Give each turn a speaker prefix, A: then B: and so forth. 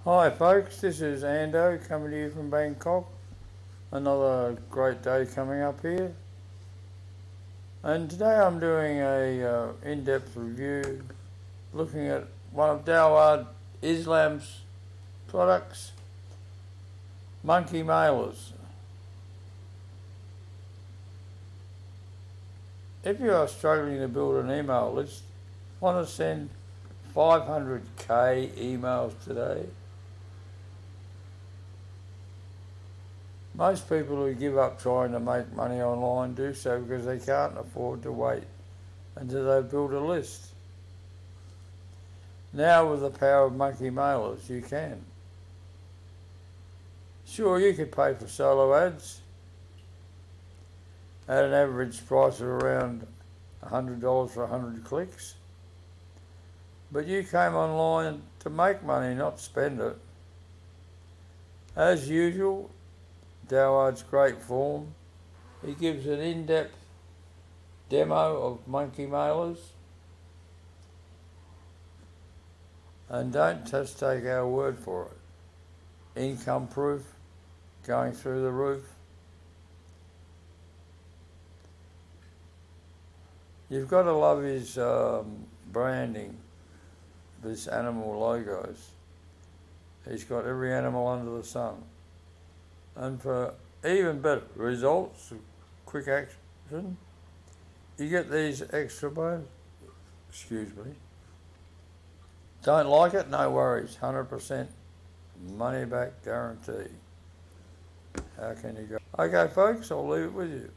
A: Hi folks, this is Ando coming to you from Bangkok. Another great day coming up here. And today I'm doing a in-depth review looking at one of Dawud Islam's products, monkey mailers. If you are struggling to build an email list, want to send 500k emails today, most people who give up trying to make money online do so because they can't afford to wait until they build a list. Now with the power of monkey mailers, you can. Sure, you could pay for solo ads at an average price of around $100 for 100 clicks. But you came online to make money, not spend it. As usual, Dawud's great form. He gives an in-depth demo of monkey mailers. And don't just take our word for it. Income proof, going through the roof. You've got to love his branding, this animal logos. He's got every animal under the sun. And for even better results, quick action, you get these extra bonus. Excuse me. Don't like it? No worries. 100% money back guarantee. How can you go? Okay, folks, I'll leave it with you.